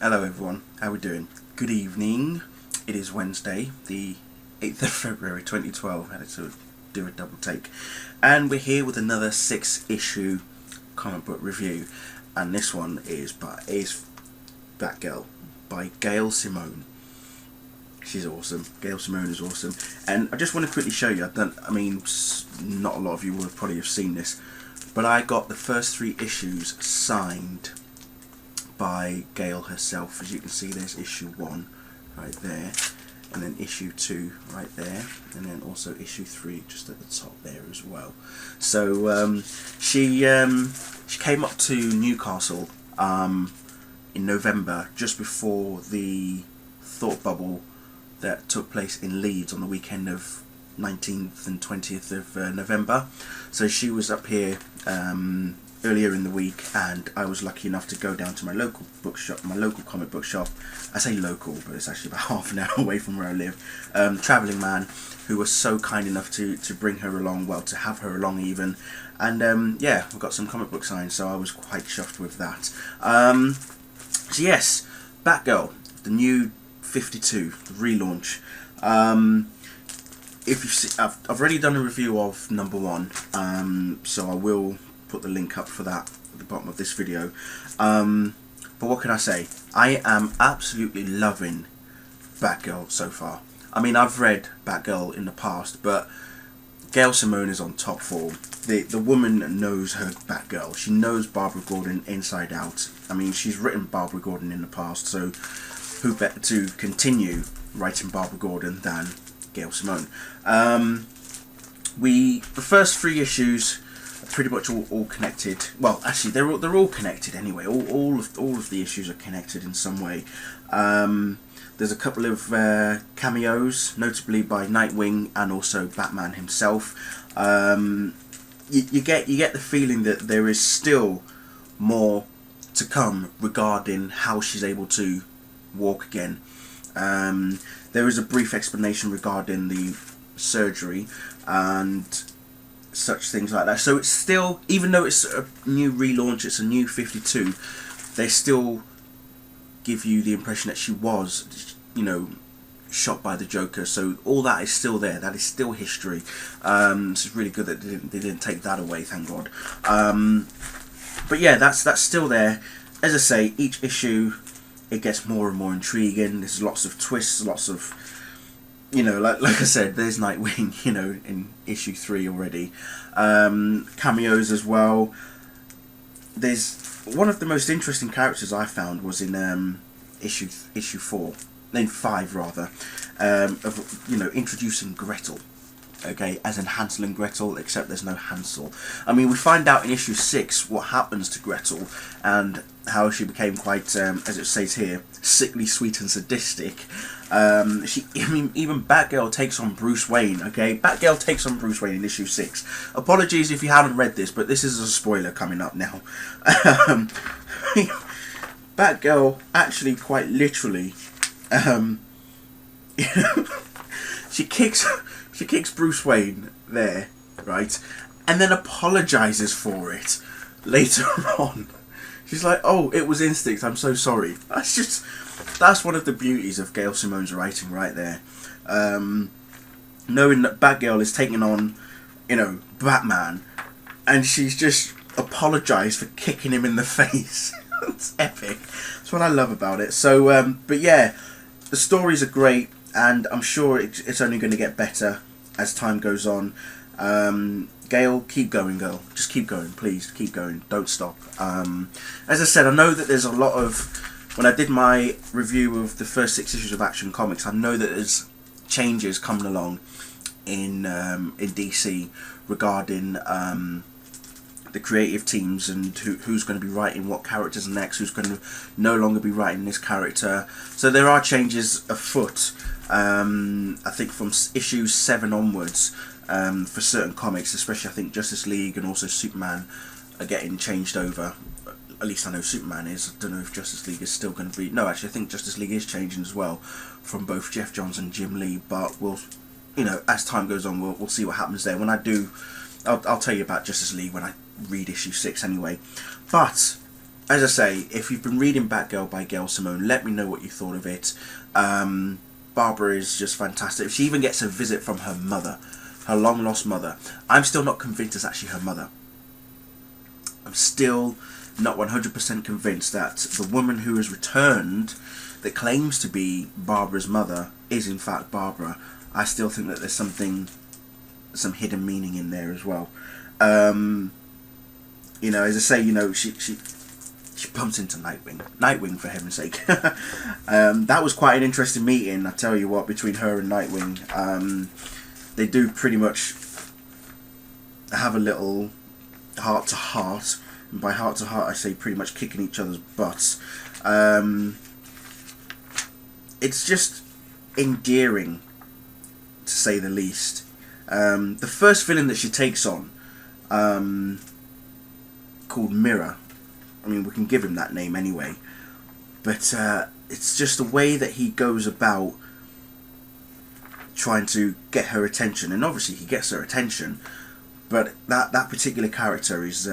Hello everyone, how we doing? Good evening. It is Wednesday, the 8th of February 2012. I had to do a double take. And we're here with another 6-issue comic book review. And this one is Batgirl by Gail Simone. She's awesome. Gail Simone is awesome. And I just want to quickly show you, not a lot of you will probably have seen this, but I got the first 3 issues signed by Gail herself. As you can see, there's issue 1 right there, and then issue 2 right there, and then also issue 3 just at the top there as well. So she came up to Newcastle in November, just before the thought bubble that took place in Leeds on the weekend of 19th and 20th of November. So she was up here earlier in the week, and I was lucky enough to go down to my local bookshop, my local comic book shop. I say local, but it's actually about half an hour away from where I live. Travelling man, who was so kind enough to bring her along, well, to have her along even. And yeah, we got some comic book signed, so I was quite chuffed with that. So yes, Batgirl, the new 52, the relaunch. If you see, I've already done a review of number 1, so I will put the link up for that at the bottom of this video. But what can I say? I am absolutely loving Batgirl so far. I mean, I've read Batgirl in the past, but Gail Simone is on top form. The woman knows her Batgirl. She knows Barbara Gordon inside out. I mean, she's written Barbara Gordon in the past, so who better to continue writing Barbara Gordon than Gail Simone? The first 3 issues are pretty much all connected. Well, actually, they're all connected anyway. All of the issues are connected in some way. There's a couple of cameos, notably by Nightwing and also Batman himself. You get the feeling that there is still more to come regarding how she's able to walk again. There is a brief explanation regarding the surgery and such things like that. So it's still, even though it's a new relaunch, it's a new 52, they still give you the impression that she was, shot by the Joker. So all that is still there. That is still history. It's really good that they didn't take that away, thank God. But yeah, that's still there. As I say, each issue, it gets more and more intriguing. There's lots of twists, lots of, like I said, there's Nightwing, in issue 3 already. Cameos as well. There's one of the most interesting characters I found was in issue 4, then 5 rather, of introducing Gretel. Okay, as in Hansel and Gretel, except there's no Hansel. I mean, we find out in issue 6 what happens to Gretel and how she became quite, as it says here, sickly sweet and sadistic. Even Batgirl takes on Bruce Wayne. Okay, Batgirl takes on Bruce Wayne in issue 6. Apologies if you haven't read this, but this is a spoiler coming up now. Batgirl actually, quite literally, she kicks Bruce Wayne there, right, and then apologizes for it later on. She's like, "Oh, it was instinct. I'm so sorry." That's one of the beauties of Gail Simone's writing right there. Knowing that Batgirl is taking on, Batman, and she's just apologized for kicking him in the face. It's epic. That's what I love about it. So, but yeah, the stories are great, and I'm sure it's only going to get better as time goes on. Gail, keep going, girl. Just keep going, please. Keep going. Don't stop. As I said, I know that there's a lot of... When I did my review of the first 6 issues of Action Comics, I know that there's changes coming along in DC regarding the creative teams and who's going to be writing what characters next, who's going to no longer be writing this character. So there are changes afoot. I think from issue 7 onwards, for certain comics, especially I think Justice League and also Superman are getting changed over. At least I know Superman is. I don't know if Justice League is still going to be... No, actually I think Justice League is changing as well, from both Jeff Johns and Jim Lee, but we'll, as time goes on, we'll see what happens there. When I do, I'll tell you about Justice League when I read issue 6 anyway. But as I say, if you've been reading Batgirl by Gail Simone, let me know what you thought of it. Barbara is just fantastic. She even gets a visit from her mother, her long lost mother. I'm still not convinced it's actually her mother. I'm still not 100% convinced that the woman who has returned, that claims to be Barbara's mother, is in fact Barbara. I still think that there's some hidden meaning in there as well. You know, as I say, you know, she bumps into Nightwing, for heaven's sake. That was quite an interesting meeting, I tell you what, between her and Nightwing. They do pretty much have a little heart to heart, and by heart to heart I say pretty much kicking each other's butts. It's just endearing, to say the least. The first villain that she takes on, called Mirror, I mean, we can give him that name anyway, but it's just the way that he goes about trying to get her attention, and obviously he gets her attention, but that particular character is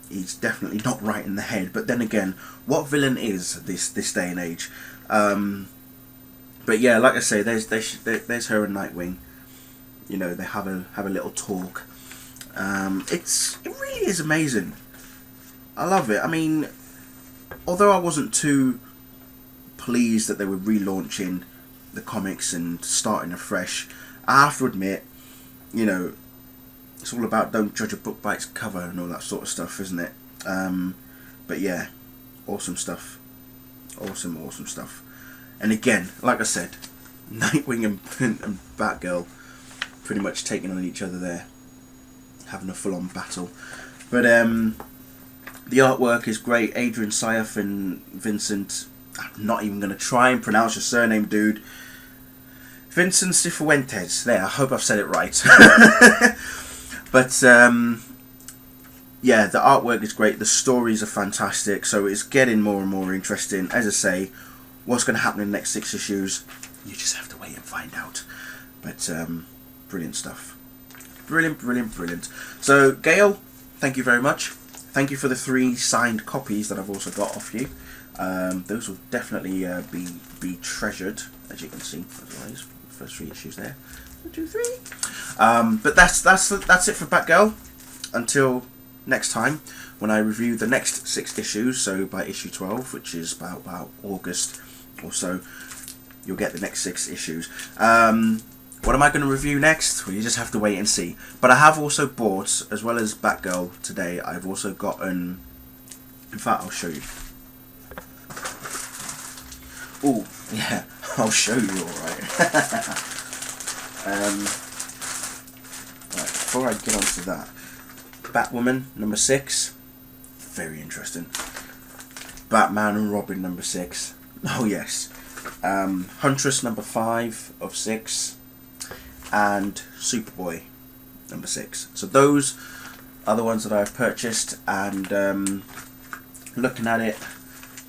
he's definitely not right in the head. But then again, what villain is this day and age? But yeah, like I say, there's her and Nightwing. You know, they have a little talk. It really is amazing. I love it. I mean, although I wasn't too pleased that they were relaunching the comics and starting afresh, I have to admit, you know, it's all about don't judge a book by its cover and all that sort of stuff, isn't it? But yeah, awesome stuff. Awesome stuff. And again, like I said, Nightwing and Batgirl pretty much taking on each other there, having a full-on battle. But the artwork is great. Adrian Syaf and Vincent, I'm not even going to try and pronounce your surname, dude. Vincent Cifuentes. There, I hope I've said it right. But yeah, the artwork is great. The stories are fantastic. So it's getting more and more interesting. As I say, what's going to happen in the next 6 issues, you just have to wait and find out. But brilliant stuff. Brilliant. So, Gail, thank you very much. Thank you for the 3 signed copies that I've also got off you. Those will definitely be treasured, as you can see. As always, first 3 issues there. 1, 2, 3. But that's it for Batgirl. Until next time, when I review the next 6 issues. So by issue 12, which is about August or so, you'll get the next 6 issues. What am I going to review next? Well, you just have to wait and see. But I have also bought, as well as Batgirl today, I've also gotten... In fact, I'll show you. Oh, yeah, I'll show you, alright. Right, before I get on to that, Batwoman, number 6. Very interesting. Batman and Robin, number 6. Oh, yes. Huntress, number 5 of 6. And Superboy, number 6. So those are the ones that I've purchased, and looking at it,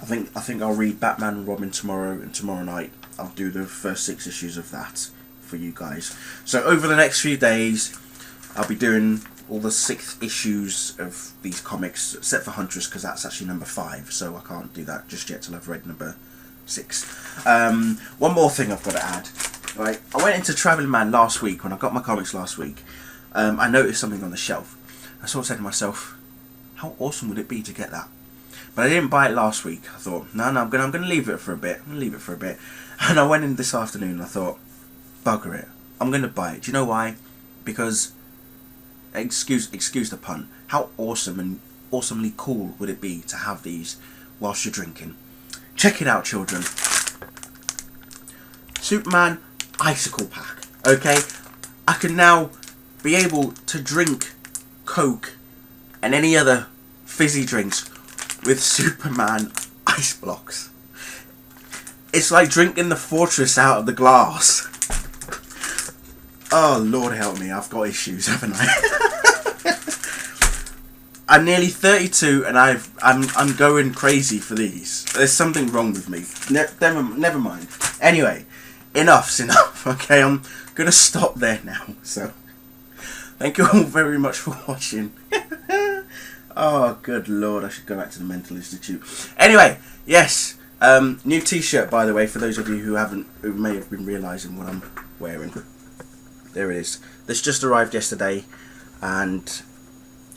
I think I'll read Batman and Robin tomorrow, and tomorrow night I'll do the first 6 issues of that for you guys. So over the next few days, I'll be doing all the 6 issues of these comics, except for Huntress, because that's actually number 5, so I can't do that just yet till I've read number 6. One more thing I've got to add. Right, I went into Travelling Man last week, when I got my comics last week. I noticed something on the shelf. I sort of said to myself, how awesome would it be to get that? But I didn't buy it last week. I thought, no, I'm gonna leave it for a bit. And I went in this afternoon and I thought, bugger it, I'm gonna buy it. Do you know why? Because, excuse the pun, how awesome and awesomely cool would it be to have these whilst you're drinking? Check it out, children. Superman Icicle Pack. Okay, I can now be able to drink Coke and any other fizzy drinks with Superman ice blocks. It's like drinking the Fortress out of the glass. Oh, Lord help me, I've got issues, haven't I? I'm nearly 32 and I'm going crazy for these. There's something wrong with me. Never mind. Anyway, enough's enough. Okay, I'm gonna stop there now. So, thank you all very much for watching. Oh, good lord, I should go back to the mental institute. Anyway, yes, new t-shirt, by the way, for those of you who may have been realising what I'm wearing. There it is. This just arrived yesterday, and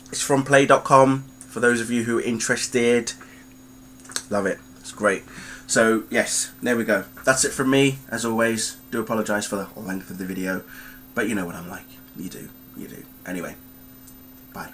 it's from play.com, for those of you who are interested. Love it, it's great. So, yes, there we go. That's it from me, as always. Do apologise for the length of the video, but you know what I'm like. You do. Anyway, bye.